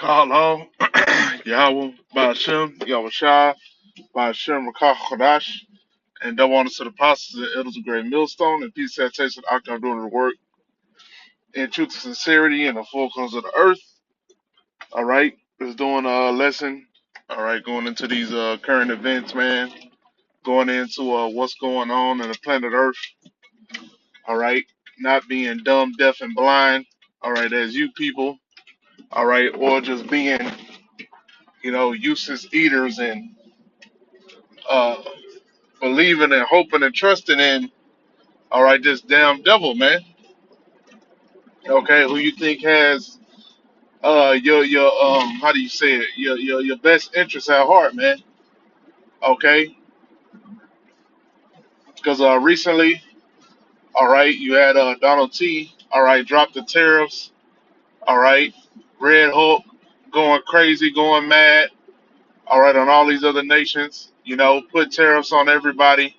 Kahal, Yahweh, Ba'ashem, Yahweh Shai, Ba'ashem, Rakah Kodash, and double honors to the apostles and elders of Great Millstone, and peace, salutation, octave doing the work in truth and sincerity and the four corners of the earth. All right, just doing a lesson. All right, going into these current events, man. Going into what's going on in the planet Earth. All right, not being dumb, deaf, and blind. All right, as you people. All right, or just being, useless eaters and uh, believing and hoping and trusting in, all right, this damn devil, man. Okay, who you think has your how do you say it? Your best interests at heart, man. Okay, because recently, all right, you had Donald T. All right, drop the tariffs. All right, Red Hulk going crazy, going mad. All right, on all these other nations, put tariffs on everybody.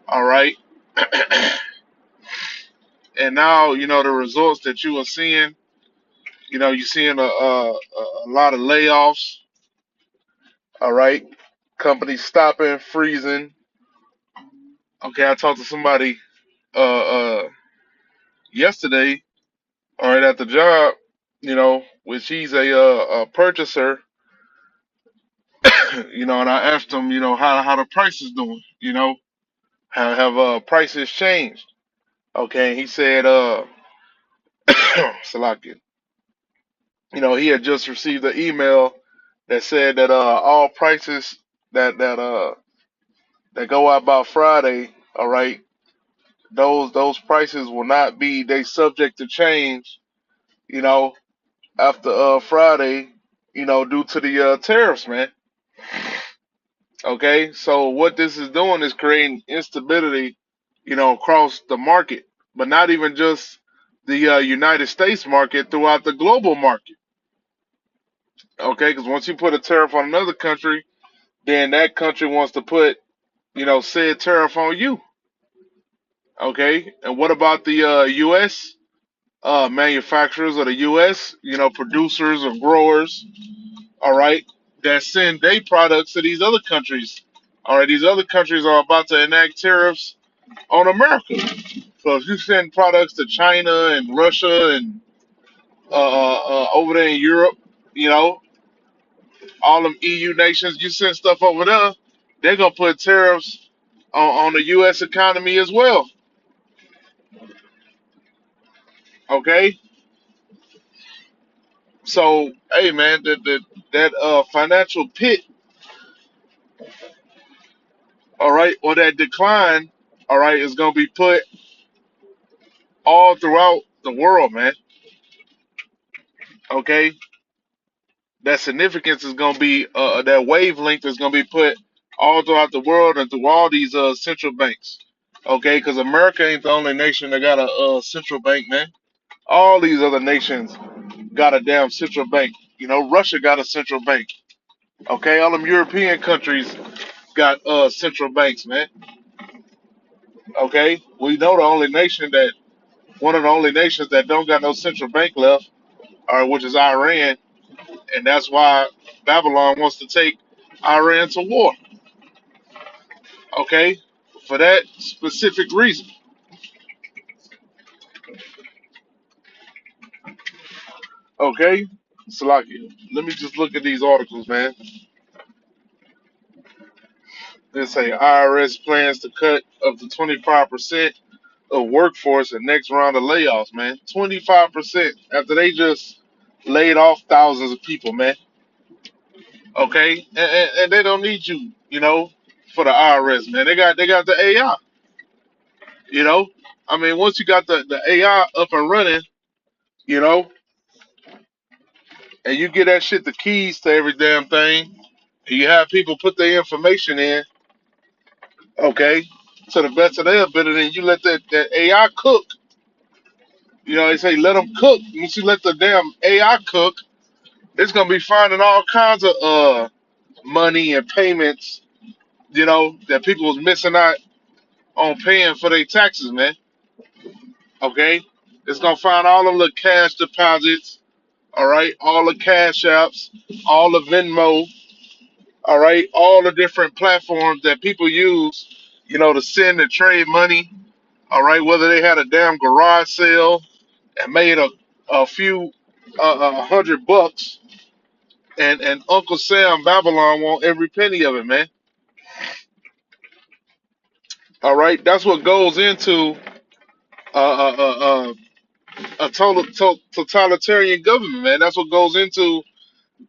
All right, and now the results that you are seeing. You're seeing a lot of layoffs. All right, companies stopping, freezing. Okay, I talked to somebody yesterday. All right, at the job. Which he's a purchaser. And I asked him, how the price is doing. Have prices changed? Okay, he said, Salakia. He had just received an email that said that all prices that go out by Friday, all right, those prices will not be they subject to change, you know, after Friday, due to the tariffs, man. Okay, so what this is doing is creating instability, across the market, but not even just the United States market, throughout the global market. Okay, because once you put a tariff on another country, then that country wants to put, said tariff on you. Okay, and what about the U.S. Manufacturers of the U.S., producers or growers, all right, that send their products to these other countries. All right, these other countries are about to enact tariffs on America. So if you send products to China and Russia and over there in Europe, you know, all them EU nations, you send stuff over there, they're gonna put tariffs on the U.S. economy as well. Okay, so hey man, that financial pit, all right, or that decline, all right, is gonna be put all throughout the world, man. Okay, that significance is gonna be that wavelength is gonna be put all throughout the world and through all these central banks. Okay, because America ain't the only nation that got a central bank, man. All these other nations got a damn central bank. Russia got a central bank. Okay, all them European countries got central banks, man. Okay, we know the only nation that one of the only nations that don't got no central bank left, which is Iran, and that's why Babylon wants to take Iran to war. Okay, for that specific reason. Okay, Salakia. Let me just look at these articles, man. They say IRS plans to cut up to 25% of workforce in next round of layoffs, man. 25% after they just laid off thousands of people, man. Okay, and they don't need you, for the IRS, man. They got the AI, you know. I mean, once you got the AI up and running, you know, and you get that shit the keys to every damn thing, and you have people put their information in, okay, to the best of their ability, and you let that AI cook. They say let them cook. Once you let the damn AI cook, it's gonna be finding all kinds of money and payments, that people was missing out on paying for their taxes, man. Okay, it's gonna find all them little cash deposits. All right, all the Cash Apps, all the Venmo, all right, all the different platforms that people use, to send and trade money. All right, whether they had a damn garage sale and made a few $100, and Uncle Sam Babylon want every penny of it, man. All right, that's what goes into a totalitarian government, man. That's what goes into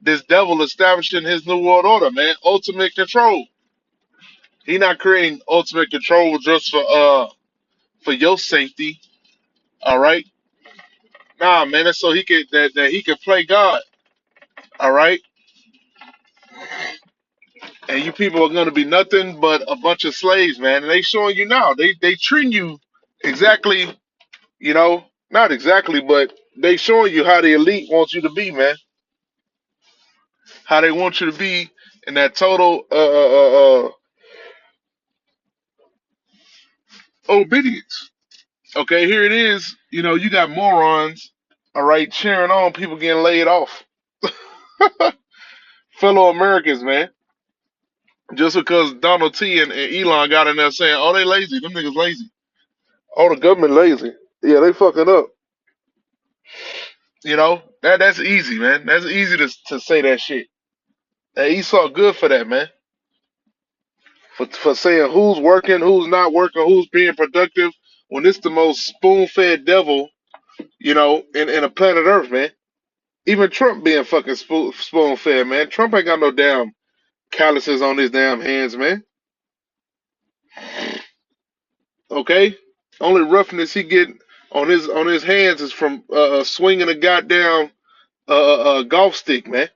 this devil establishing his new world order, man. Ultimate control. He not creating ultimate control just for your safety. All right, nah, man. That's so he could that he could play God. All right, and you people are gonna be nothing but a bunch of slaves, man. And they showing you now. They treating you exactly, not exactly, but they showing you how the elite wants you to be, man. How they want you to be in that total obedience. Okay, here it is. You got morons, all right, cheering on people getting laid off. Fellow Americans, man. Just because Donald T and Elon got in there saying, "Oh, they lazy. Them niggas lazy. Oh, the government lazy. Yeah, they fucking up." That's easy, man. That's easy to say that shit. And Esau good for that, man. For saying who's working, who's not working, who's being productive, when it's the most spoon-fed devil, in a planet Earth, man. Even Trump being fucking spoon-fed, man. Trump ain't got no damn calluses on his damn hands, man. Okay, only roughness he get on his hands is from swinging a goddamn golf stick, man.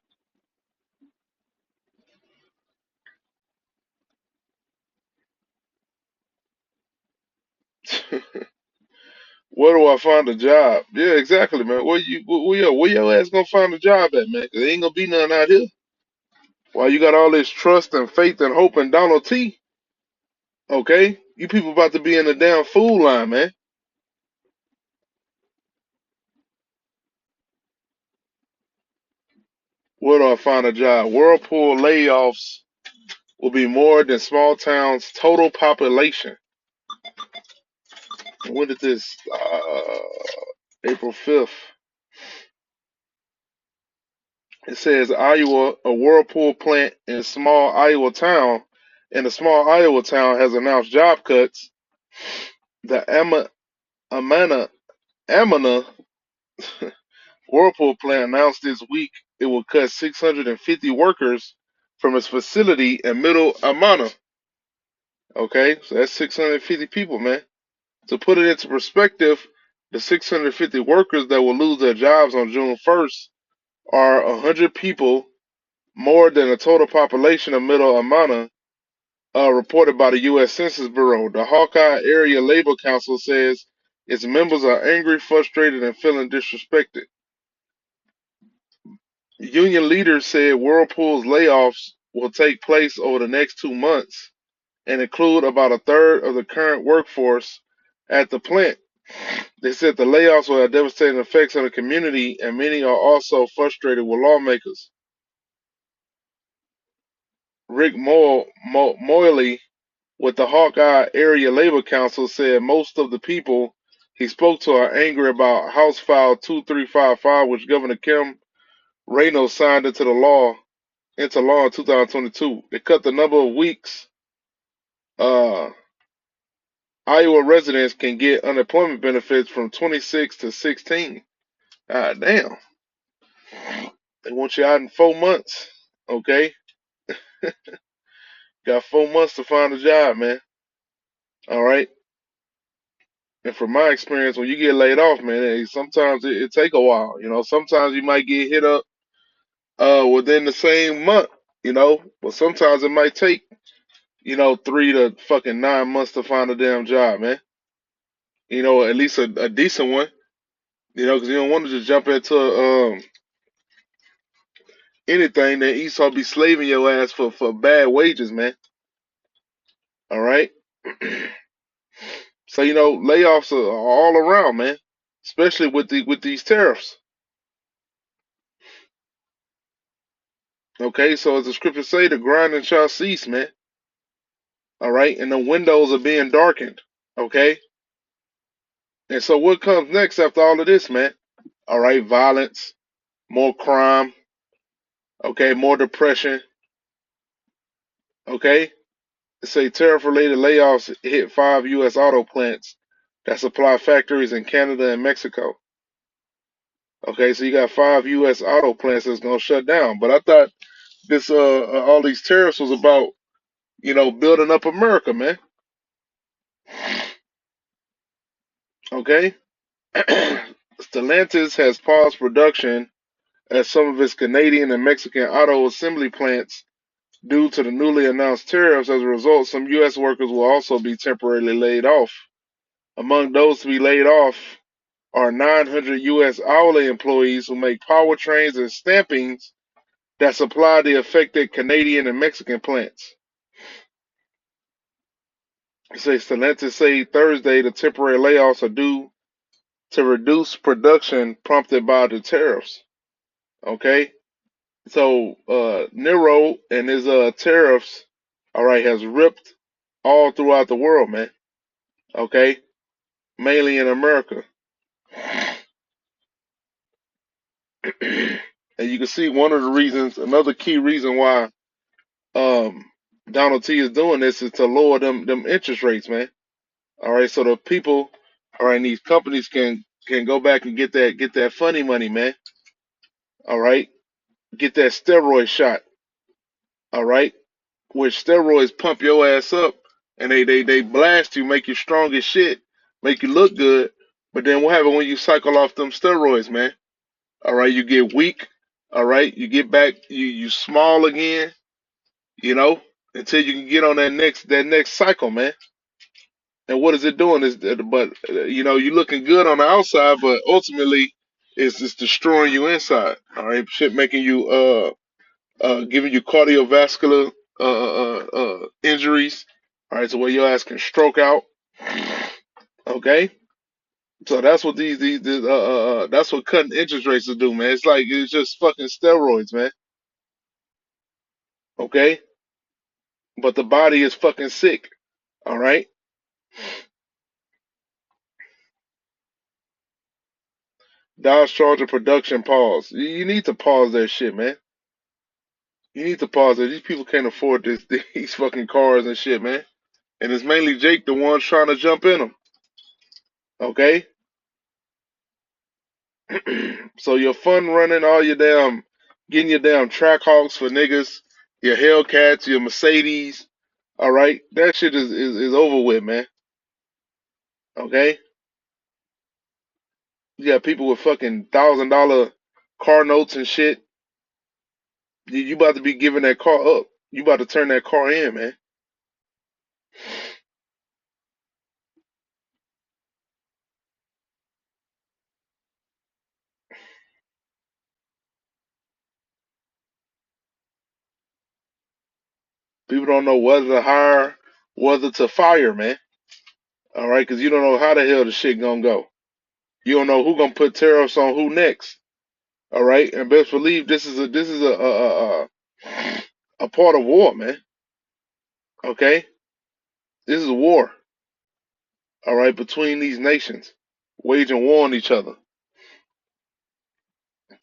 Where do I find a job? Yeah, exactly, man. Where your ass gonna find a job at, man? 'Cause there ain't gonna be none out here. Why you got all this trust and faith and hope in Donald T? Okay, you people about to be in the damn food line, man. Where do I find a job? Whirlpool layoffs will be more than small towns' total population. When did this? April 5th. It says Iowa, a Whirlpool plant in a small Iowa town, has announced job cuts. The Amana Amana Whirlpool plant announced this week it will cut 650 workers from its facility in Middle Amana. Okay, so that's 650 people, man. To put it into perspective, the 650 workers that will lose their jobs on June 1st are 100 people more than the total population of Middle Amana, reported by the U.S. Census Bureau. The Hawkeye Area Labor Council says its members are angry, frustrated, and feeling disrespected. Union leaders said Whirlpool's layoffs will take place over the next 2 months and include about a third of the current workforce at the plant. They said the layoffs will have devastating effects on the community, and many are also frustrated with lawmakers. Rick Moyley with the Hawkeye Area Labor Council said most of the people he spoke to are angry about House File 2355, which Governor Kim Reynolds signed into law in 2022. It cut the number of weeks uh, Iowa residents can get unemployment benefits from 26 to 16. God damn. They want you out in 4 months. Okay? Got 4 months to find a job, man. All right? And from my experience, when you get laid off, man, sometimes it take a while. Sometimes you might get hit up within the same month, but sometimes it might take, 3 to fucking 9 months to find a damn job, man. At least a decent one, because you don't want to just jump into anything that Esau be slaving your ass for bad wages, man. All right. So layoffs are all around, man. Especially with these tariffs. Okay, so as the scriptures say, the grinding shall cease, man. All right, and the windows are being darkened. Okay, and so what comes next after all of this, man? All right, violence, more crime. Okay, more depression. Okay, say tariff-related layoffs hit 5 U.S. auto plants that supply factories in Canada and Mexico. Okay, so you got 5 U.S. auto plants that's gonna shut down. But I thought this all these tariffs was about building up America, man. Okay, Stellantis has paused production at some of its Canadian and Mexican auto assembly plants due to the newly announced tariffs. As a result, some U.S. workers will also be temporarily laid off. Among those to be laid off are 900 U.S. hourly employees who make powertrains and stampings that supply the affected Canadian and Mexican plants. Stellantis say Thursday the temporary layoffs are due to reduce production prompted by the tariffs. Okay, so Nero and his tariffs, all right, has ripped all throughout the world, man. Okay, mainly in America, and you can see one of the reasons, another key reason why um, Donald T is doing this is to lower them interest rates, man. All right, so the people, all right, and these companies can go back and get that funny money, man. All right, get that steroid shot. All right, which steroids pump your ass up and they blast you, make you strong as shit, make you look good. But then what happens when you cycle off them steroids, man? All right, you get weak. All right, you get back, you small again. You know, until you can get on that next cycle, man. And what is it doing? Is but you looking good on the outside, but ultimately it's just destroying you inside. All right, shit making you giving you cardiovascular injuries. All right, so where your ass can stroke out. Okay, so that's what that's what cutting interest rates will do, man. It's like it's just fucking steroids, man. Okay, but the body is fucking sick. All right, Dodge Charger production pause. You need to pause that shit, man. You need to pause it. These people can't afford these fucking cars and shit, man. And it's mainly Jake the ones trying to jump in them. Okay. So your fun running, all your damn getting your damn track hawks for niggas, your Hellcats, your Mercedes. All right, that shit is over with, man. Okay. You got people with fucking $1,000 car notes and shit. You about to be giving that car up. You about to turn that car in, man. People don't know whether to hire, whether to fire, man. All right, because you don't know how the hell the shit gonna go. You don't know who gonna put tariffs on who next. All right, and best believe this is a part of war, man. Okay, this is a war. All right, between these nations, waging war on each other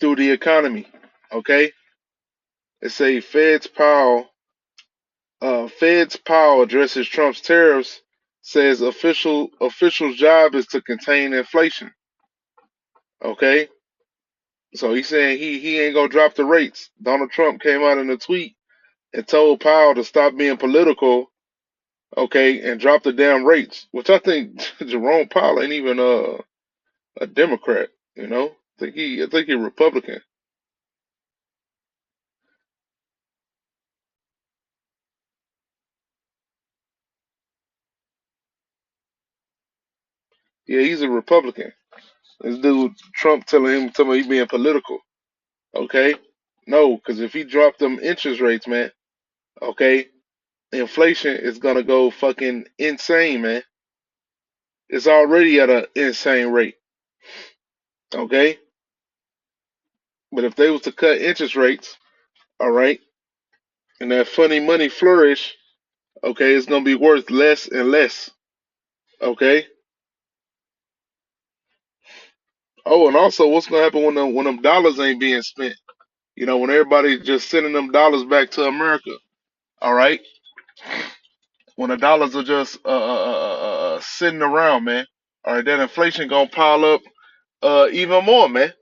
through the economy. Okay, it say Fed's Powell addresses Trump's tariffs. Says official's job is to contain inflation. Okay, so he's saying he ain't gonna drop the rates. Donald Trump came out in a tweet and told Powell to stop being political, okay, and drop the damn rates. Which I think Jerome Powell ain't even a Democrat, you know. I think he a Republican. Yeah, he's a Republican. This dude Trump telling him he being political. Okay, no, because if he dropped them interest rates, man, okay, inflation is gonna go fucking insane, man. It's already at an insane rate. Okay, but if they was to cut interest rates, All right, and that funny money flourish. Okay, it's gonna be worth less and less. Okay. Oh, and also, what's gonna happen when them dollars ain't being spent? You know, when everybody just sending them dollars back to America. All right, when the dollars are just sitting around, man. All right, that inflation gonna pile up even more, man.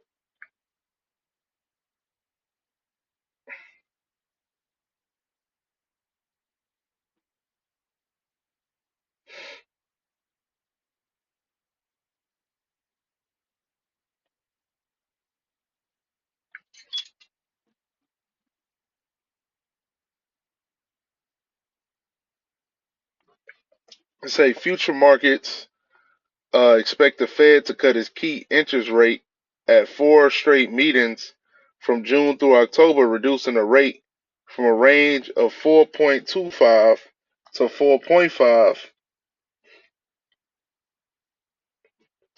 I say future markets expect the Fed to cut its key interest rate at four straight meetings from June through October, reducing the rate from a range of 4.25 to 4.5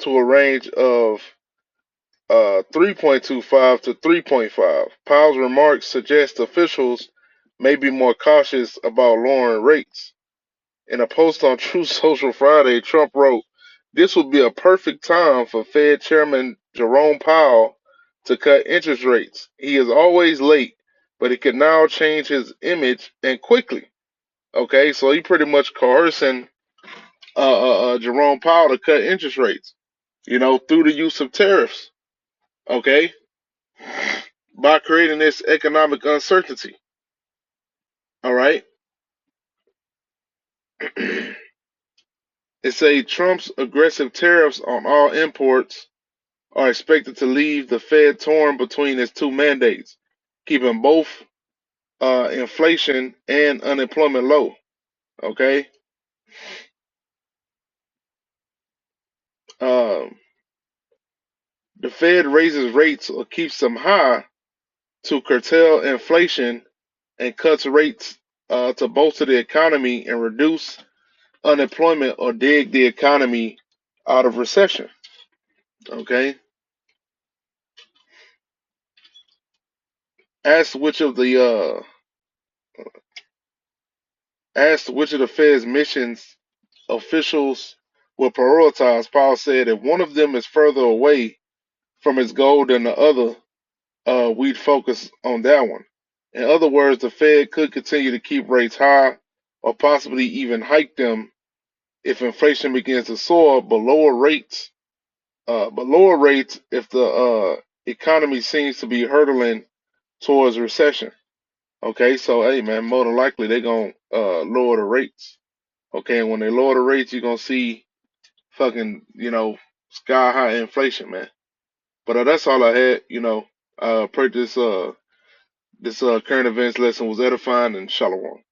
to a range of 3.25 to 3.5. Powell's remarks suggest officials may be more cautious about lowering rates. In a post on Truth Social Friday, Trump wrote, "This would be a perfect time for Fed Chairman Jerome Powell to cut interest rates. He is always late, but he can now change his image and quickly." Okay, so he pretty much coercing Jerome Powell to cut interest rates, you know, through the use of tariffs. Okay, by creating this economic uncertainty. All right. It say Trump's aggressive tariffs on all imports are expected to leave the Fed torn between its two mandates, keeping both inflation and unemployment low. Okay. Um, the Fed raises rates or keeps them high to curtail inflation and cuts rates to bolster the economy and reduce unemployment or dig the economy out of recession. Okay. Asked which of the Fed's missions officials will prioritize, Powell said if one of them is further away from its goal than the other, we'd focus on that one. In other words, the Fed could continue to keep rates high or possibly even hike them if inflation begins to soar, but lower rates if the economy seems to be hurtling towards recession. Okay, so hey man, more than likely they're gonna lower the rates. Okay, and when they lower the rates, you're gonna see fucking, sky high inflation, man. But that's all I had. Pray this current events lesson was edifying and shalom.